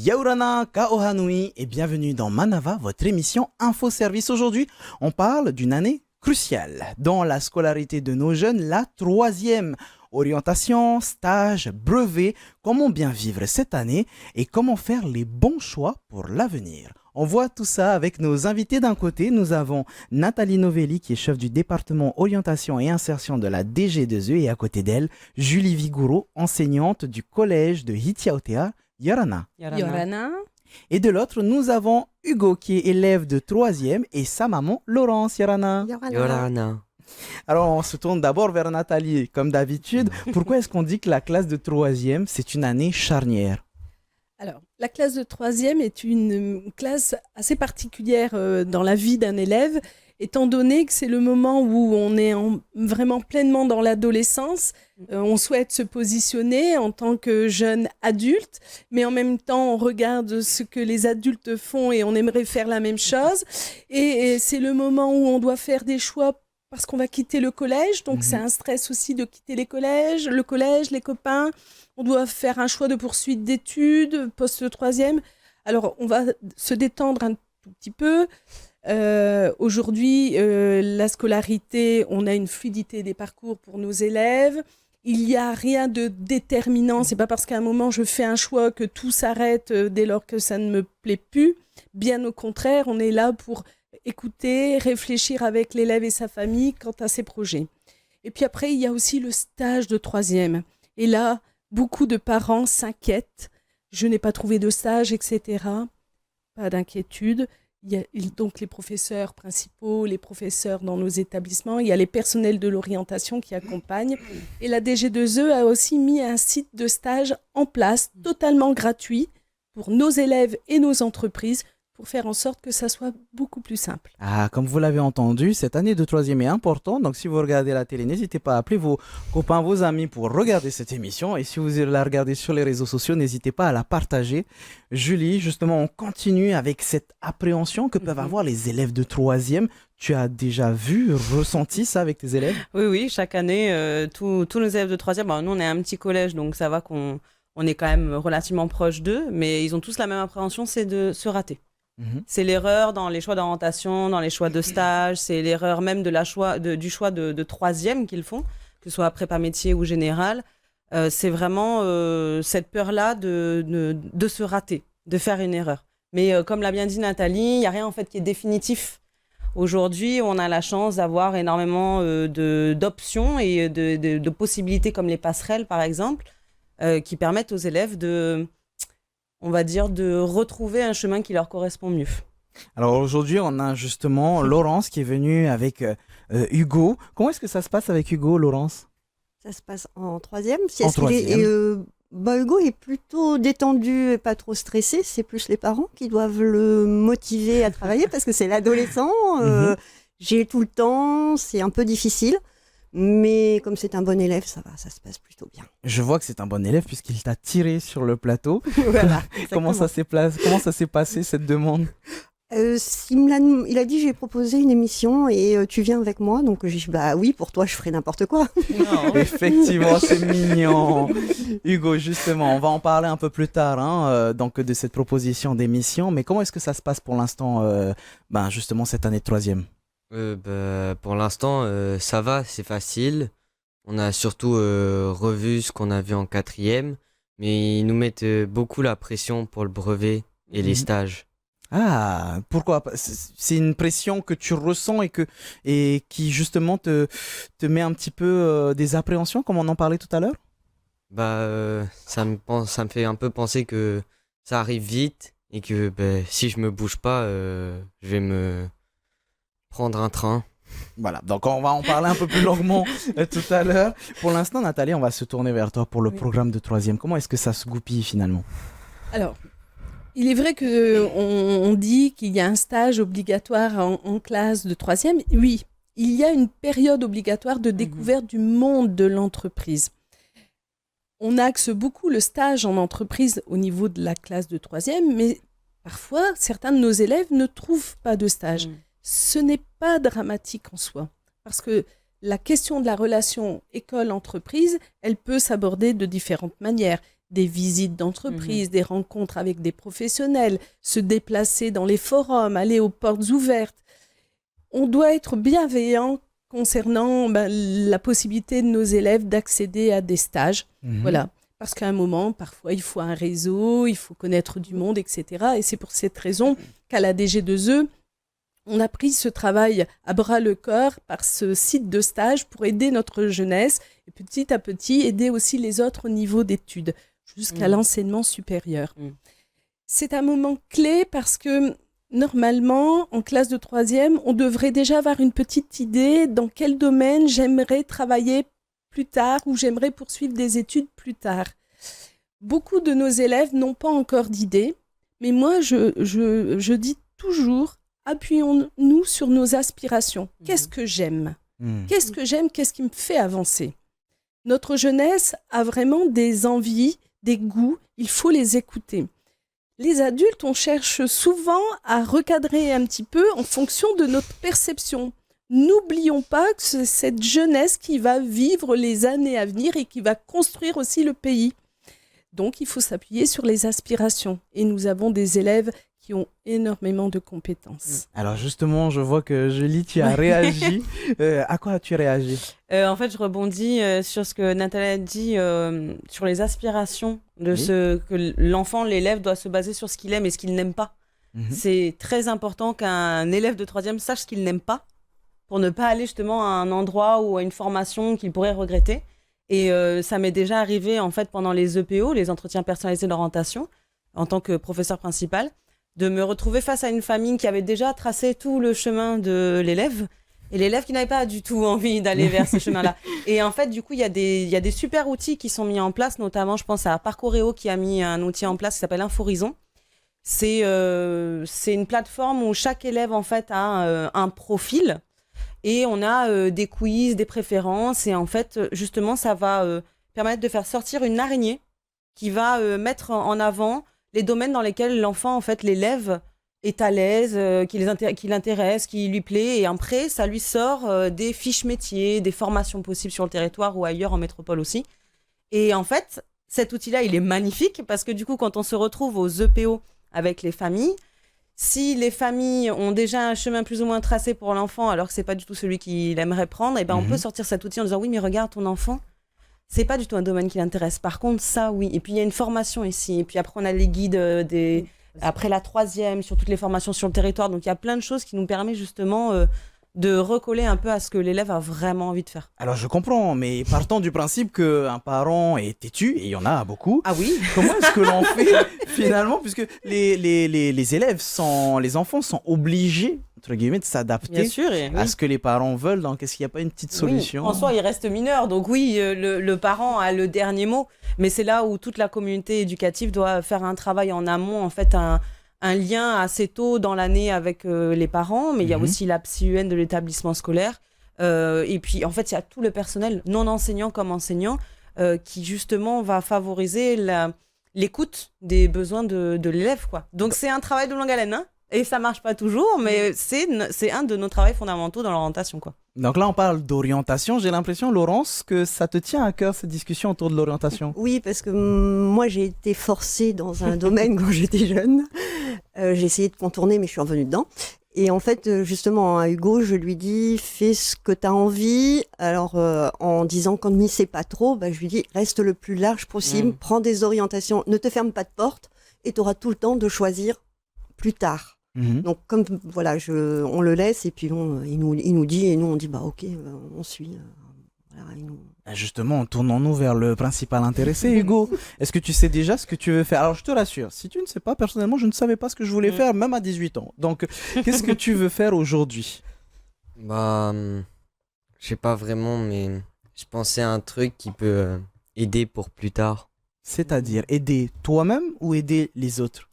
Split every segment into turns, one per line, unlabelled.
Yaurana Kaohanui et bienvenue dans Manava, votre émission Info Service. Aujourd'hui, on parle d'une année cruciale dans la scolarité de nos jeunes, la troisième. Orientation, stage, brevet, comment bien vivre cette année et comment faire les bons choix pour l'avenir. On voit tout ça avec nos invités. D'un côté, nous avons Nathalie Novelli qui est chef du département orientation et insertion de la DG2E et à côté d'elle, Julie Vigourou, enseignante du collège de Hitiaotea, Yorana.
Yorana.
Et de l'autre, nous avons Hugo qui est élève de 3e et sa maman Laurence Yorana.
Yorana.
Alors on se tourne d'abord vers Nathalie, comme d'habitude. Pourquoi est-ce qu'on dit que la classe de 3e, c'est une année charnière ?
Alors, la classe de 3e est une classe assez particulière dans la vie d'un élève, étant donné que c'est le moment où on est vraiment pleinement dans l'adolescence. On souhaite se positionner en tant que jeune adulte, mais en même temps, on regarde ce que les adultes font et on aimerait faire la même chose. Et c'est le moment où on doit faire des choix parce qu'on va quitter le collège. Donc, c'est un stress aussi de quitter le collège, les copains. On doit faire un choix de poursuite d'études, post-3e. Alors, on va se détendre un tout petit peu. Aujourd'hui, la scolarité, on a une fluidité des parcours pour nos élèves. Il n'y a rien de déterminant. C'est pas parce qu'à un moment, je fais un choix que tout s'arrête dès lors que ça ne me plaît plus. Bien au contraire, on est là pour écouter, réfléchir avec l'élève et sa famille quant à ses projets. Et puis après, il y a aussi le stage de 3e. Et là, beaucoup de parents s'inquiètent. Je n'ai pas trouvé de stage, etc. Pas d'inquiétude. Il y a donc les professeurs principaux, les professeurs dans nos établissements. Il y a les personnels de l'orientation qui accompagnent. Et la DG2E a aussi mis un site de stage en place, totalement gratuit, pour nos élèves et nos entreprises, pour faire en sorte que ça soit beaucoup plus simple.
Ah, comme vous l'avez entendu, cette année de 3e est importante. Donc, si vous regardez la télé, n'hésitez pas à appeler vos copains, vos amis pour regarder cette émission. Et si vous la regardez sur les réseaux sociaux, n'hésitez pas à la partager. Julie, justement, on continue avec cette appréhension que peuvent avoir les élèves de 3e. Tu as déjà vu, ressenti ça avec tes élèves ?
Oui, chaque année, tous nos élèves de 3e, nous on est un petit collège, donc ça va qu'on est quand même relativement proche d'eux, mais ils ont tous la même appréhension, c'est de se rater. C'est l'erreur dans les choix d'orientation, dans les choix de stage, c'est l'erreur même du choix de 3e qu'ils font, que ce soit prépa métier ou général. C'est vraiment cette peur-là de se rater, de faire une erreur. Mais comme l'a bien dit Nathalie, il n'y a rien en fait qui est définitif. Aujourd'hui, on a la chance d'avoir énormément d'options et de possibilités comme les passerelles par exemple, qui permettent aux élèves on va dire, de retrouver un chemin qui leur correspond mieux.
Alors aujourd'hui, on a justement Laurence qui est venue avec Hugo. Comment est-ce que ça se passe avec Hugo, Laurence ?
Ça se passe en 3e.
En 3e.
Hugo est plutôt détendu et pas trop stressé. C'est plus les parents qui doivent le motiver à travailler parce que c'est l'adolescent. J'ai tout le temps, c'est un peu difficile. Mais comme c'est un bon élève, ça va, ça se passe plutôt bien.
Je vois que c'est un bon élève puisqu'il t'a tiré sur le plateau.
Voilà,
Comment ça s'est passé cette demande ?
Il a dit j'ai proposé une émission et tu viens avec moi. Donc j'ai dit bah oui, pour toi je ferai n'importe quoi.
Non.
Effectivement, c'est mignon. Hugo, justement, on va en parler un peu plus tard donc de cette proposition d'émission. Mais comment est-ce que ça se passe pour l'instant, justement cette année de 3e ?
Pour l'instant, ça va, c'est facile. On a surtout revu ce qu'on a vu en 4e, mais ils nous mettent beaucoup la pression pour le brevet et les stages.
Ah, pourquoi ? C'est une pression que tu ressens et qui justement te met un petit peu des appréhensions, comme on en parlait tout à l'heure ?
Ça me fait un peu penser que ça arrive vite et que si je me bouge pas, je vais me prendre un train.
Voilà, donc on va en parler un peu plus longuement tout à l'heure. Pour l'instant, Nathalie, on va se tourner vers toi pour le programme de 3e. Comment est-ce que ça se goupille finalement ?
Alors, il est vrai qu'on dit qu'il y a un stage obligatoire en classe de 3e. Oui, il y a une période obligatoire de découverte du monde de l'entreprise. On axe beaucoup le stage en entreprise au niveau de la classe de 3e, mais parfois, certains de nos élèves ne trouvent pas de stage. Ce n'est pas dramatique en soi, parce que la question de la relation école-entreprise, elle peut s'aborder de différentes manières. Des visites d'entreprise, des rencontres avec des professionnels, se déplacer dans les forums, aller aux portes ouvertes. On doit être bienveillant concernant la possibilité de nos élèves d'accéder à des stages. Voilà. Parce qu'à un moment, parfois, il faut un réseau, il faut connaître du monde, etc. Et c'est pour cette raison qu'à la DG2E, on a pris ce travail à bras-le-corps par ce site de stage pour aider notre jeunesse et petit à petit aider aussi les autres au niveau d'études jusqu'à l'enseignement supérieur. C'est un moment clé parce que normalement, en classe de 3e, on devrait déjà avoir une petite idée dans quel domaine j'aimerais travailler plus tard ou j'aimerais poursuivre des études plus tard. Beaucoup de nos élèves n'ont pas encore d'idée, mais moi, je dis toujours, appuyons-nous sur nos aspirations. Qu'est-ce que j'aime ? Qu'est-ce que j'aime ? Qu'est-ce qui me fait avancer ? Notre jeunesse a vraiment des envies, des goûts, il faut les écouter. Les adultes, on cherche souvent à recadrer un petit peu en fonction de notre perception. N'oublions pas que c'est cette jeunesse qui va vivre les années à venir et qui va construire aussi le pays. Donc, il faut s'appuyer sur les aspirations. Et nous avons des élèves qui ont énormément de compétences.
Alors justement, je vois que Julie, tu as réagi. À quoi as-tu réagi ?
En fait, je rebondis sur ce que Nathalie a dit sur les aspirations de ce que l'enfant, l'élève doit se baser sur ce qu'il aime et ce qu'il n'aime pas. C'est très important qu'un élève de 3e sache ce qu'il n'aime pas pour ne pas aller justement à un endroit ou à une formation qu'il pourrait regretter. Et ça m'est déjà arrivé en fait pendant les EPO, les entretiens personnalisés d'orientation, en tant que professeur principal, de me retrouver face à une famille qui avait déjà tracé tout le chemin de l'élève et l'élève qui n'avait pas du tout envie d'aller vers ce chemin-là. Et en fait, du coup, il y a des super outils qui sont mis en place, notamment, je pense à Parcouréo qui a mis un outil en place qui s'appelle Inforison. C'est une plateforme où chaque élève, en fait, a un profil et on a des quiz, des préférences et en fait, justement, ça va permettre de faire sortir une araignée qui va mettre en avant les domaines dans lesquels l'enfant, en fait, l'élève est à l'aise, qui l'intéresse, qui lui plaît. Et après, ça lui sort des fiches métiers, des formations possibles sur le territoire ou ailleurs en métropole aussi. Et en fait, cet outil-là, il est magnifique parce que du coup, quand on se retrouve aux EPO avec les familles, si les familles ont déjà un chemin plus ou moins tracé pour l'enfant alors que c'est pas du tout celui qu'il aimerait prendre, et ben on peut sortir cet outil en disant oui, mais regarde ton enfant. C'est pas du tout un domaine qui l'intéresse. Par contre, ça, oui. Et puis, il y a une formation ici. Et puis après, on a les guides après la 3e, sur toutes les formations sur le territoire. Donc, il y a plein de choses qui nous permettent justement de recoller un peu à ce que l'élève a vraiment envie de faire.
Alors, je comprends, mais partons du principe qu'un parent est têtu, et il y en a beaucoup.
Ah oui.
Comment est-ce que l'on fait finalement, puisque les élèves les enfants sont obligés, entre guillemets, de s'adapter à ce que les parents veulent. Donc, est-ce qu'il n'y a pas une petite solution ?
En soi, il reste mineur. Donc oui, le parent a le dernier mot. Mais c'est là où toute la communauté éducative doit faire un travail en amont, en fait, un lien assez tôt dans l'année avec les parents. Mais il y a aussi la psy-UN de l'établissement scolaire. Et puis, en fait, il y a tout le personnel, non enseignant comme enseignant, qui justement va favoriser l'écoute des besoins de l'élève, quoi. Donc c'est un travail de longue haleine, hein. Et ça marche pas toujours, mais c'est un de nos travaux fondamentaux dans l'orientation, quoi.
Donc là, on parle d'orientation. J'ai l'impression, Laurence, que ça te tient à cœur, cette discussion autour de l'orientation.
Oui, parce que moi, j'ai été forcée dans un domaine quand j'étais jeune. J'ai essayé de contourner, mais je suis revenue dedans. Et en fait, justement, à Hugo, je lui dis, fais ce que tu as envie. Alors, en disant qu'on ne sait pas trop, je lui dis, reste le plus large possible, prends des orientations, ne te ferme pas de porte, et tu auras tout le temps de choisir plus tard. Donc, comme voilà, on le laisse, et puis il nous dit, et nous on dit, ok, on suit. Voilà,
Justement, tournons-nous vers le principal intéressé, Hugo. Est-ce que tu sais déjà ce que tu veux faire ? Alors, je te rassure, si tu ne sais pas, personnellement, je ne savais pas ce que je voulais faire, même à 18 ans. Donc, qu'est-ce que tu veux faire aujourd'hui ?
Je sais pas vraiment, mais je pensais à un truc qui peut aider pour plus tard.
C'est-à-dire aider toi-même ou aider les autres ?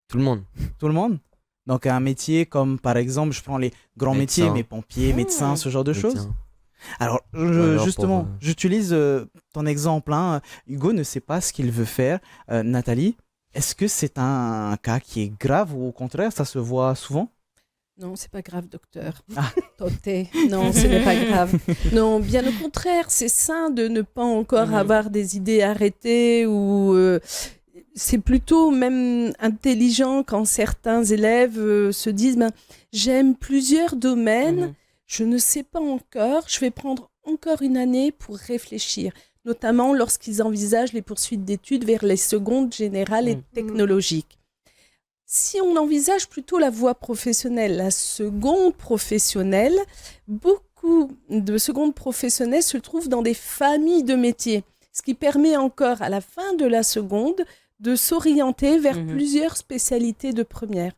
Tout le monde.
Tout le monde ? Donc, un métier comme, par exemple, je prends les grands métiers, mais pompiers, médecins, ce genre de choses ? Alors, justement, j'utilise ton exemple. Hugo ne sait pas ce qu'il veut faire. Nathalie, est-ce que c'est un cas qui est grave ou au contraire, ça se voit souvent ?
Non, c'est pas grave, docteur.
Ah.
Toté. Non, ce n'est pas grave. Non, bien au contraire, c'est sain de ne pas encore avoir des idées arrêtées ou c'est plutôt même intelligent quand certains élèves se disent j'aime plusieurs domaines, je ne sais pas encore, je vais prendre encore une année pour réfléchir, notamment lorsqu'ils envisagent les poursuites d'études vers les secondes générales et technologiques. Si on envisage plutôt la voie professionnelle, la seconde professionnelle, beaucoup de secondes professionnelles se trouvent dans des familles de métiers, ce qui permet encore à la fin de la seconde de s'orienter vers plusieurs spécialités de première.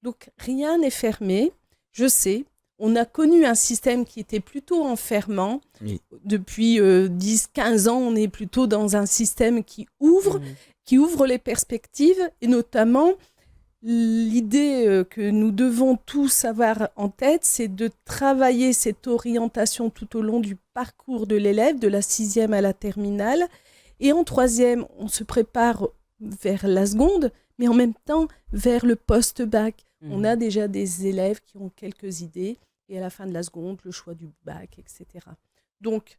Donc rien n'est fermé, je sais. On a connu un système qui était plutôt enfermant. Oui. Depuis 10-15 ans, on est plutôt dans un système qui ouvre les perspectives et notamment l'idée que nous devons tous avoir en tête, c'est de travailler cette orientation tout au long du parcours de l'élève, de la 6e à la terminale. Et en 3e, on se prépare vers la seconde, mais en même temps vers le post-bac. On a déjà des élèves qui ont quelques idées, et à la fin de la seconde, le choix du bac, etc. Donc,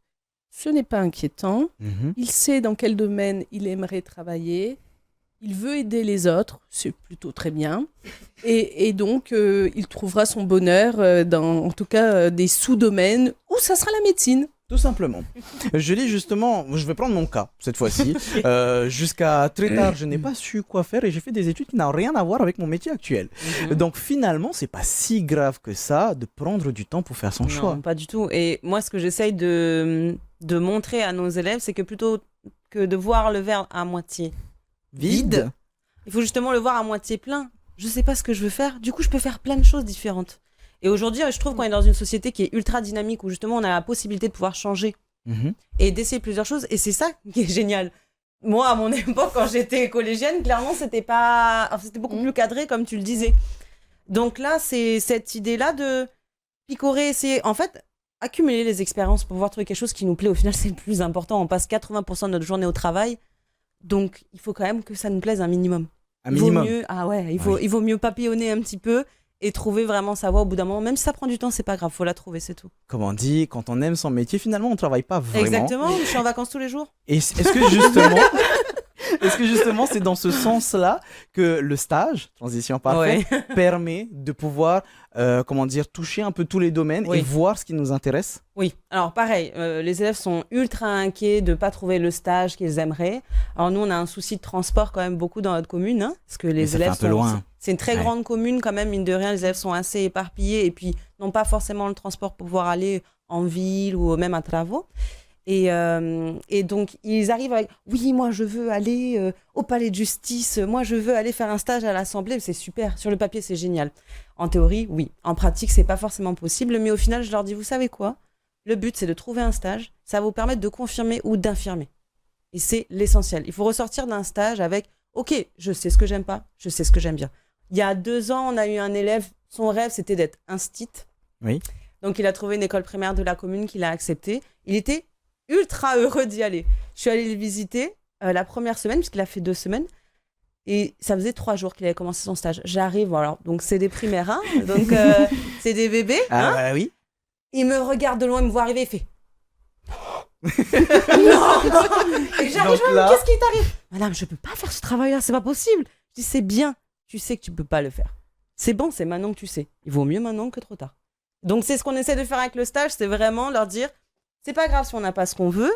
ce n'est pas inquiétant. Il sait dans quel domaine il aimerait travailler. Il veut aider les autres, c'est plutôt très bien. Et donc, il trouvera son bonheur dans, en tout cas, des sous-domaines où ça sera la médecine.
Tout simplement. Je lis justement, je vais prendre mon cas cette fois-ci. Jusqu'à très tard, je n'ai pas su quoi faire et j'ai fait des études qui n'ont rien à voir avec mon métier actuel. Donc finalement, c'est pas si grave que ça de prendre du temps pour faire son choix.
Non, pas du tout. Et moi, ce que j'essaye de montrer à nos élèves, c'est que plutôt que de voir le verre à moitié vide, il faut justement le voir à moitié plein. Je sais pas ce que je veux faire, du coup, je peux faire plein de choses différentes. Et aujourd'hui, je trouve qu'on est dans une société qui est ultra dynamique, où justement on a la possibilité de pouvoir changer et d'essayer plusieurs choses. Et c'est ça qui est génial. Moi, à mon époque, quand j'étais collégienne, clairement, c'était beaucoup plus cadré, comme tu le disais. Donc là, c'est cette idée-là de picorer, essayer. En fait, accumuler les expériences pour pouvoir trouver quelque chose qui nous plaît. Au final, c'est le plus important. On passe 80% de notre journée au travail. Donc, il faut quand même que ça nous plaise un minimum. Il vaut mieux papillonner un petit peu et trouver vraiment sa voie au bout d'un moment. Même si ça prend du temps, c'est pas grave, faut la trouver, c'est tout.
Comme on dit, quand on aime son métier, finalement, on travaille pas vraiment.
Exactement, je suis en vacances tous les jours.
Et est-ce que justement, c'est dans ce sens-là que le stage, transition parfaite, permet de pouvoir, toucher un peu tous les domaines et voir ce qui nous intéresse?
Oui, alors pareil, les élèves sont ultra inquiets de ne pas trouver le stage qu'ils aimeraient. Alors nous, on a un souci de transport quand même beaucoup dans notre commune, parce que les élèves sont...
loin.
C'est une très grande commune quand même, mine de rien, les élèves sont assez éparpillés et puis n'ont pas forcément le transport pour pouvoir aller en ville ou même à travaux. Et donc, ils arrivent avec « Oui, moi, je veux aller au palais de justice. Moi, je veux aller faire un stage à l'Assemblée. » C'est super. Sur le papier, c'est génial. En théorie, oui. En pratique, c'est pas forcément possible. Mais au final, je leur dis « Vous savez quoi ? Le but, c'est de trouver un stage. Ça va vous permettre de confirmer ou d'infirmer. Et c'est l'essentiel. Il faut ressortir d'un stage avec « Ok, je sais ce que j'aime pas. Je sais ce que j'aime bien. » Il y a 2 ans, on a eu un élève. Son rêve, c'était d'être instit.
Oui. Donc,
il a trouvé une école primaire de la commune qu'il a acceptée. Il était ultra heureux d'y aller. Je suis allée le visiter la première semaine, puisqu'il a fait 2 semaines. Et ça faisait 3 jours qu'il avait commencé son stage. J'arrive, alors, donc c'est des primaires, hein, donc c'est des bébés.
Ah,
hein.
bah oui.
Il me regarde de loin, il me voit arriver, il fait non. Et j'arrive, qu'est-ce qui t'arrive? Madame, je peux pas faire ce travail-là, c'est pas possible. Je dis, c'est bien, tu sais que tu peux pas le faire. C'est bon, c'est maintenant que tu sais. Il vaut mieux maintenant que trop tard. Donc c'est ce qu'on essaie de faire avec le stage, c'est vraiment leur dire, c'est pas grave si on n'a pas ce qu'on veut,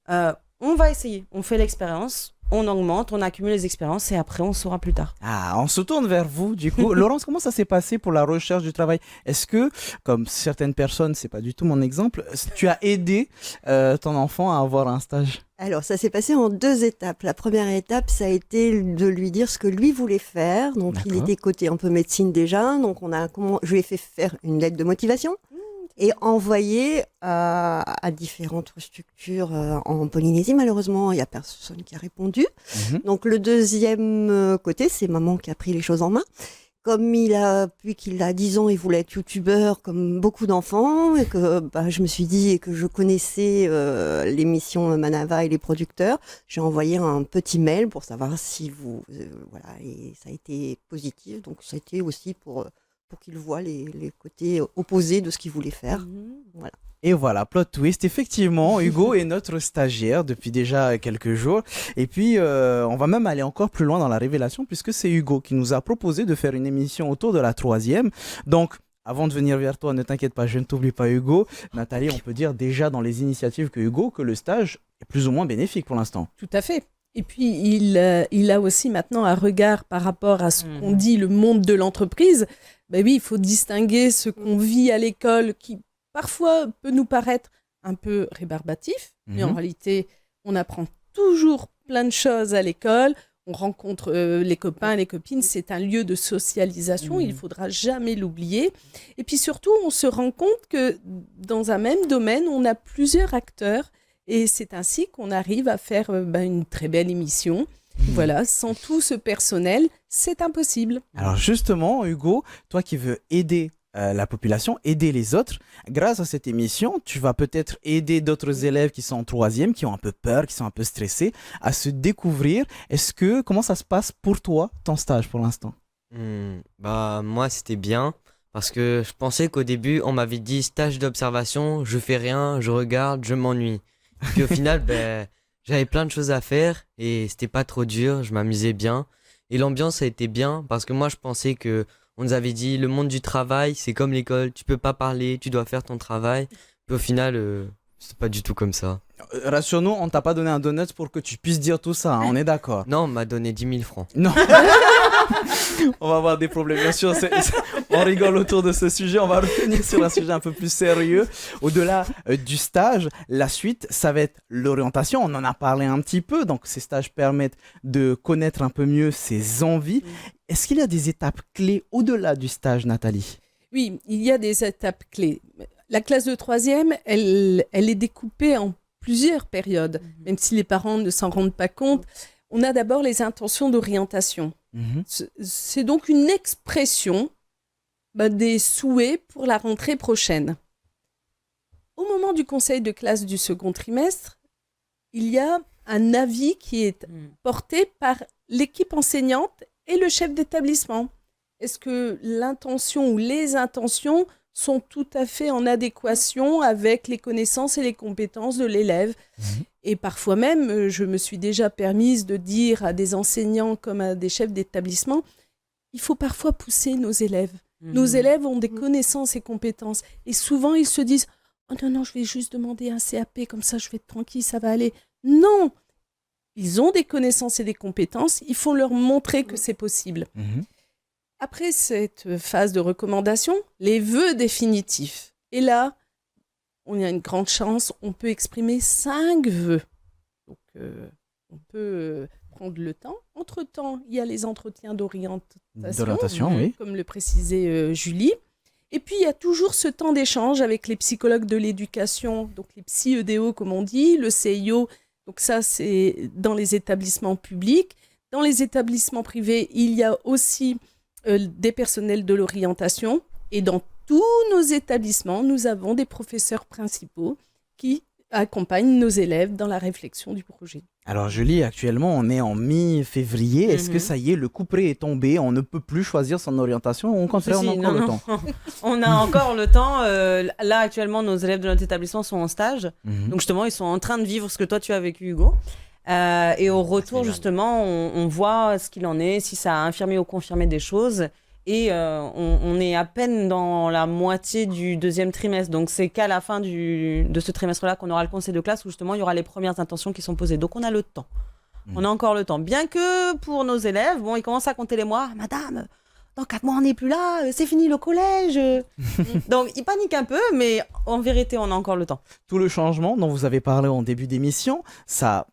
on va essayer, on fait l'expérience, on augmente, on accumule les expériences et après on saura plus tard.
Ah, on se tourne vers vous du coup. Laurence, comment ça s'est passé pour la recherche du travail? Est-ce que, comme certaines personnes, c'est pas du tout mon exemple, tu as aidé ton enfant à avoir un stage?
Alors, ça s'est passé en 2 étapes. La première étape, ça a été de lui dire ce que lui voulait faire. Donc, il était côté un peu médecine déjà. Donc, je lui ai fait faire une lettre de motivation et envoyer à différentes structures en Polynésie. Malheureusement, il n'y a personne qui a répondu. Donc, le deuxième côté, c'est maman qui a pris les choses en main. Comme depuis qu'il a 10 ans, il voulait être youtubeur comme beaucoup d'enfants, et que je me suis dit, et que je connaissais l'émission Manava et les producteurs, j'ai envoyé un petit mail pour savoir si vous... voilà, et ça a été positif, donc ça a été aussi pour pour qu'il voit les côtés opposés de ce qu'il voulait faire. Voilà.
Et voilà, plot twist. Effectivement, Hugo est notre stagiaire depuis déjà quelques jours. Et puis, on va même aller encore plus loin dans la révélation puisque c'est Hugo qui nous a proposé de faire une émission autour de la 3e. Donc, avant de venir vers toi, ne t'inquiète pas, je ne t'oublie pas Hugo. Nathalie, on peut dire déjà dans les initiatives que Hugo, que le stage est plus ou moins bénéfique pour l'instant.
Tout à fait. Et puis, il a aussi maintenant un regard par rapport à ce qu'on dit le monde de l'entreprise. Ben oui, il faut distinguer ce qu'on vit à l'école qui parfois peut nous paraître un peu rébarbatif, mais en réalité, on apprend toujours plein de choses à l'école. On rencontre les copains, les copines. C'est un lieu de socialisation. Il ne faudra jamais l'oublier. Et puis surtout, on se rend compte que dans un même domaine, on a plusieurs acteurs. Et c'est ainsi qu'on arrive à faire une très belle émission. Voilà, sans tout ce personnel, c'est impossible.
Alors justement, Hugo, toi qui veux aider la population, aider les autres, grâce à cette émission, tu vas peut-être aider d'autres élèves qui sont en 3e, qui ont un peu peur, qui sont un peu stressés, à se découvrir. Comment ça se passe pour toi, ton stage pour l'instant?
Moi, c'était bien. Parce que je pensais qu'au début, on m'avait dit stage d'observation, je fais rien, je regarde, je m'ennuie. Puis au final, j'avais plein de choses à faire et c'était pas trop dur, je m'amusais bien. Et l'ambiance a été bien parce que moi, je pensais que on nous avait dit le monde du travail, c'est comme l'école, tu peux pas parler, tu dois faire ton travail. Puis au final, c'est pas du tout comme ça.
Rassure-nous, on t'a pas donné un donut pour que tu puisses dire tout ça, hein, on est d'accord.
Non, on m'a donné 10 000 francs.
Non. On va avoir des problèmes, bien sûr. On rigole autour de ce sujet. On va revenir sur un sujet un peu plus sérieux. Au-delà du stage, la suite, ça va être l'orientation. On en a parlé un petit peu. Donc, ces stages permettent de connaître un peu mieux ses envies. Est-ce qu'il y a des étapes clés au-delà du stage, Nathalie?
Oui, il y a des étapes clés. La classe de 3e, elle est découpée en plusieurs périodes, même si les parents ne s'en rendent pas compte. On a d'abord les intentions d'orientation. C'est donc une expression des souhaits pour la rentrée prochaine. Au moment du conseil de classe du second trimestre, il y a un avis qui est porté par l'équipe enseignante et le chef d'établissement. Est-ce que l'intention ou les intentions sont tout à fait en adéquation avec les connaissances et les compétences de l'élève? Et parfois même, je me suis déjà permise de dire à des enseignants comme à des chefs d'établissement, il faut parfois pousser nos élèves. Nos élèves ont des connaissances et compétences. Et souvent, ils se disent, oh non, je vais juste demander un CAP, comme ça je vais être tranquille, ça va aller. Non, ils ont des connaissances et des compétences, il faut leur montrer que c'est possible. Après cette phase de recommandation, les vœux définitifs. Et là, on a une grande chance, on peut exprimer 5 vœux. Donc, on peut prendre le temps. Entre-temps, il y a les entretiens d'orientation,
oui.
Comme le précisait Julie. Et puis, il y a toujours ce temps d'échange avec les psychologues de l'éducation, donc les psy-EDO, comme on dit, le CIO. Donc ça, c'est dans les établissements publics. Dans les établissements privés, il y a aussi des personnels de l'orientation. Et dans tous nos établissements, nous avons des professeurs principaux qui accompagnent nos élèves dans la réflexion du projet.
Alors Julie, actuellement on est en mi-février. Est-ce que ça y est, le couperet est tombé, on ne peut plus choisir son orientation ou au contraire on a encore le temps?
On a encore le temps. Là actuellement nos élèves de notre établissement sont en stage. Donc justement ils sont en train de vivre ce que toi tu as vécu Hugo. Et au retour justement on voit ce qu'il en est, si ça a infirmé ou confirmé des choses. Et on est à peine dans la moitié du 2e trimestre. Donc, c'est qu'à la fin de ce trimestre-là qu'on aura le conseil de classe où justement, il y aura les premières intentions qui sont posées. Donc, on a le temps. On a encore le temps. Bien que pour nos élèves, ils commencent à compter les mois. Madame, dans 4 mois, on n'est plus là. C'est fini le collège. Donc, ils paniquent un peu, mais en vérité, on a encore le temps.
Tout le changement dont vous avez parlé en début d'émission, ça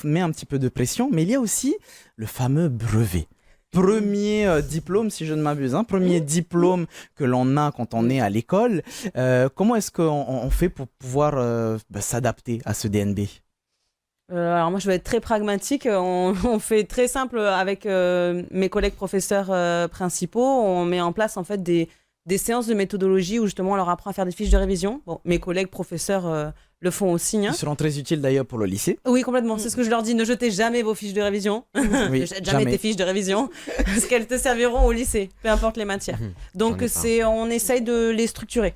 met un petit peu de pression. Mais il y a aussi le fameux brevet. Premier diplôme, si je ne m'abuse, premier diplôme que l'on a quand on est à l'école. Comment est-ce qu'on fait pour pouvoir s'adapter à ce DNB?
Alors moi, je vais être très pragmatique. On fait très simple avec mes collègues professeurs principaux. On met en place en fait des des séances de méthodologie où justement on leur apprend à faire des fiches de révision. Bon, mes collègues professeurs le font aussi.
Ils seront très utiles d'ailleurs pour le lycée.
Oui, complètement. C'est ce que je leur dis. Ne jetez jamais vos fiches de révision.
Oui,
Ne jette jamais tes fiches de révision parce qu'elles te serviront au lycée, peu importe les matières. Donc on essaye de les structurer.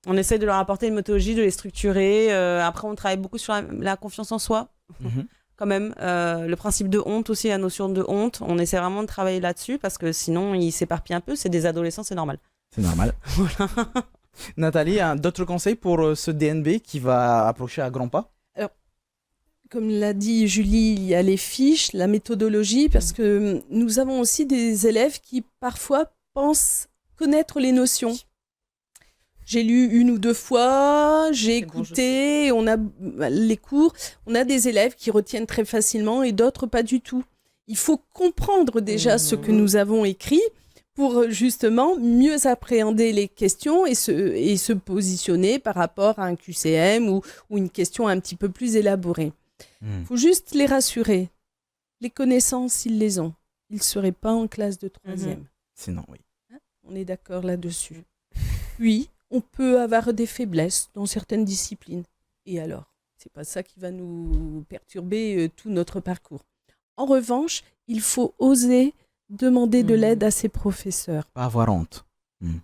On essaye de leur apporter une méthodologie, de les structurer. Après, on travaille beaucoup sur la confiance en soi. Quand même, le principe de honte aussi, la notion de honte, on essaie vraiment de travailler là-dessus parce que sinon ils s'éparpillent un peu, c'est des adolescents, c'est normal.
C'est normal.
Voilà.
Nathalie, d'autres conseils pour ce DNB qui va approcher à grands pas?
Comme l'a dit Julie, il y a les fiches, la méthodologie, parce que nous avons aussi des élèves qui parfois pensent connaître les notions. J'ai lu 1 ou 2 fois, j'ai écouté, on a les cours, on a des élèves qui retiennent très facilement et d'autres pas du tout. Il faut comprendre déjà ce que nous avons écrit pour justement mieux appréhender les questions et se positionner par rapport à un QCM ou une question un petit peu plus élaborée. Il faut juste les rassurer. Les connaissances, ils les ont. Ils ne seraient pas en classe de 3e.
Sinon, oui.
On est d'accord là-dessus. Oui, on peut avoir des faiblesses dans certaines disciplines. Et alors, c'est pas ça qui va nous perturber tout notre parcours. En revanche, il faut oser demander de l'aide à ses professeurs.
Pas avoir honte.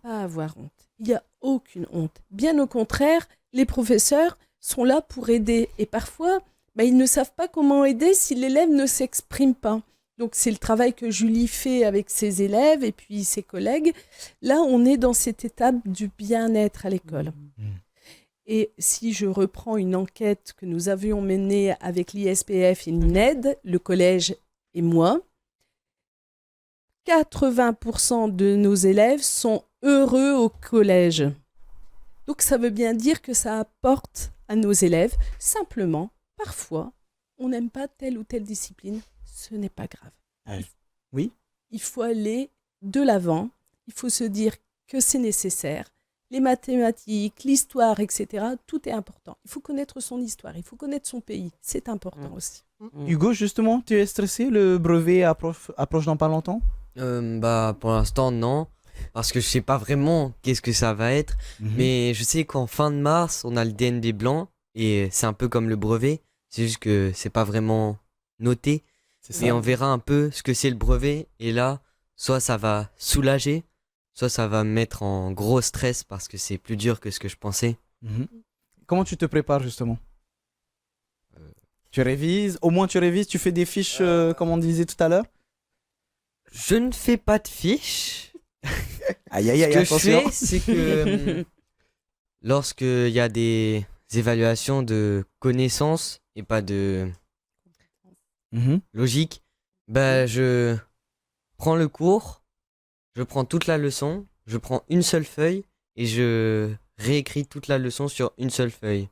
Pas avoir honte. Il n'y a aucune honte. Bien au contraire, les professeurs sont là pour aider. Et parfois, ils ne savent pas comment aider si l'élève ne s'exprime pas. Donc, c'est le travail que Julie fait avec ses élèves et puis ses collègues. Là, on est dans cette étape du bien-être à l'école. Et si je reprends une enquête que nous avions menée avec l'ISPF et l'INED, le collège et moi, 80% de nos élèves sont heureux au collège. Donc, ça veut bien dire que ça apporte à nos élèves. Simplement, parfois, on n'aime pas telle ou telle discipline. Ce n'est pas grave.
Oui.
Il faut aller de l'avant. Il faut se dire que c'est nécessaire. Les mathématiques, l'histoire, etc., tout est important. Il faut connaître son histoire, il faut connaître son pays. C'est important aussi.
Hugo, justement, tu es stressé? Le brevet approche dans pas longtemps?
Pour l'instant, non. Parce que je sais pas vraiment qu'est-ce que ça va être. Mais je sais qu'en fin de mars, on a le DNB blanc. Et c'est un peu comme le brevet. C'est juste que c'est pas vraiment noté. Et on verra un peu ce que c'est le brevet. Et là, soit ça va soulager, soit ça va me mettre en gros stress parce que c'est plus dur que ce que je pensais.
Comment tu te prépares justement? Tu révises? Au moins tu révises, tu fais des fiches comme on disait tout à l'heure?
Je ne fais pas de fiches.
Aïe, aïe, aïe,
Ce que je fais, c'est que lorsqu'il y a des évaluations de connaissances et pas de logique, je prends le cours, je prends toute la leçon, je prends une seule feuille et je réécris toute la leçon sur une seule feuille.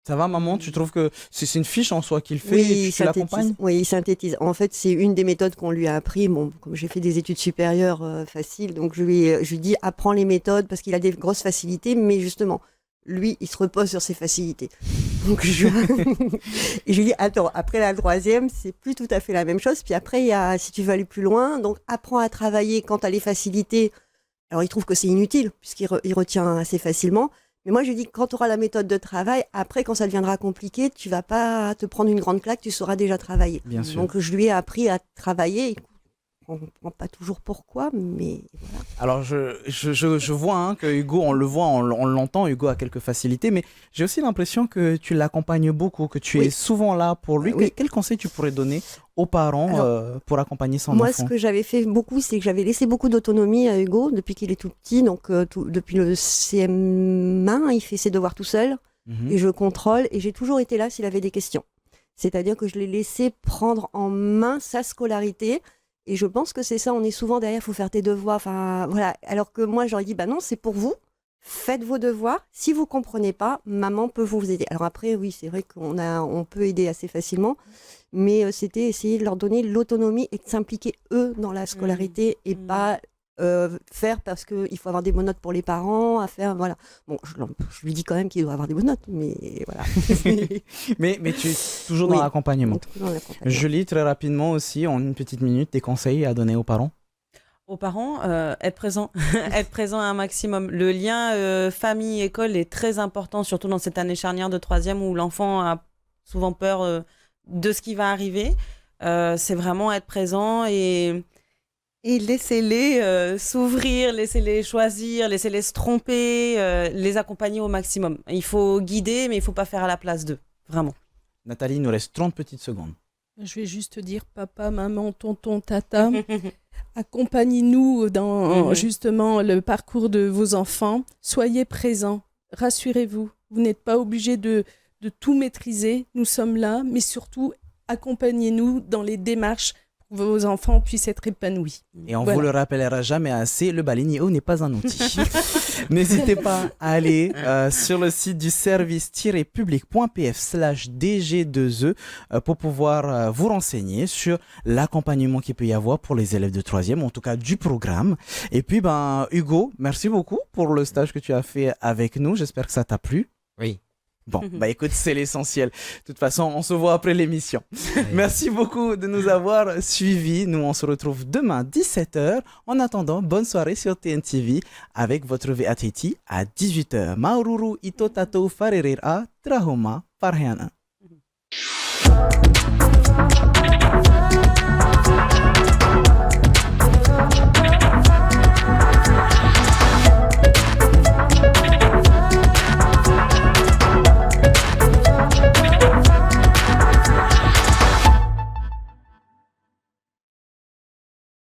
Ça va, maman? Tu trouves que c'est une fiche en soi qu'il fait
Oui,
et tu l'accompagnes?
Oui, il synthétise. En fait, c'est une des méthodes qu'on lui a appris. Bon, comme j'ai fait des études supérieures faciles, donc je lui dis apprends les méthodes parce qu'il a des grosses facilités, mais justement, lui, il se repose sur ses facilités. Donc et je lui dis attends, après la 3e, c'est plus tout à fait la même chose. Puis après, il y a si tu veux aller plus loin, donc apprends à travailler quand tu as les facilités. Alors, il trouve que c'est inutile puisqu'il retient assez facilement. Mais moi, je lui dis, quand tu auras la méthode de travail, après, quand ça deviendra compliqué, tu vas pas te prendre une grande claque, tu sauras déjà travailler.
Bien sûr.
Donc, je lui ai appris à travailler. On ne comprend pas toujours pourquoi, mais voilà.
Alors, je vois que Hugo, on le voit, on l'entend, Hugo a quelques facilités, mais j'ai aussi l'impression que tu l'accompagnes beaucoup, que tu es souvent là pour lui. Quel conseil tu pourrais donner aux parents pour accompagner son enfant?
Moi, ce que j'avais fait beaucoup, c'est que j'avais laissé beaucoup d'autonomie à Hugo depuis qu'il est tout petit. Donc, depuis le CM1, il fait ses devoirs tout seul et je contrôle. Et j'ai toujours été là s'il avait des questions. C'est-à-dire que je l'ai laissé prendre en main sa scolarité. Et je pense que c'est ça, on est souvent derrière, il faut faire tes devoirs. Enfin, voilà. Alors que moi, j'aurais dit, non, c'est pour vous. Faites vos devoirs. Si vous ne comprenez pas, maman peut vous aider. Alors après, oui, c'est vrai qu'on peut aider assez facilement. Mais c'était essayer de leur donner l'autonomie et de s'impliquer, eux, dans la scolarité et pas faire parce qu'il faut avoir des bonnes notes pour les parents, à faire, voilà. Bon, je lui dis quand même qu'il doit avoir des bonnes notes, mais voilà.
mais tu es toujours dans l'accompagnement.
Julie,
Julie, très rapidement aussi, en une petite minute, des conseils à donner aux parents?
Aux parents, être présent, être présent un maximum. Le lien famille-école est très important, surtout dans cette année charnière de troisième où l'enfant a souvent peur de ce qui va arriver. C'est vraiment être présent et laissez-les s'ouvrir, laissez-les choisir, laissez-les se tromper, les accompagner au maximum. Il faut guider, mais il ne faut pas faire à la place d'eux, vraiment.
Nathalie, il nous reste 30 petites secondes.
Je vais juste dire papa, maman, tonton, tata. Accompagnez-nous dans justement le parcours de vos enfants. Soyez présents. Rassurez-vous. Vous n'êtes pas obligés de tout maîtriser. Nous sommes là, mais surtout, accompagnez-nous dans les démarches pour que vos enfants puissent être épanouis.
Et on vous le rappellera jamais assez, le baleinier n'est pas un outil. N'hésitez pas à aller sur le site du service-public.pf/dg2e pour pouvoir vous renseigner sur l'accompagnement qu'il peut y avoir pour les élèves de 3e, en tout cas du programme. Et puis, Hugo, merci beaucoup pour le stage que tu as fait avec nous. J'espère que ça t'a plu.
Oui.
Bon, écoute, c'est l'essentiel. De toute façon, on se voit après l'émission. Merci beaucoup de nous avoir suivis. Nous, on se retrouve demain 17h. En attendant, bonne soirée sur TNTV avec votre VATT à 18h. Maururu ito tatou farerir a trahoma farheana.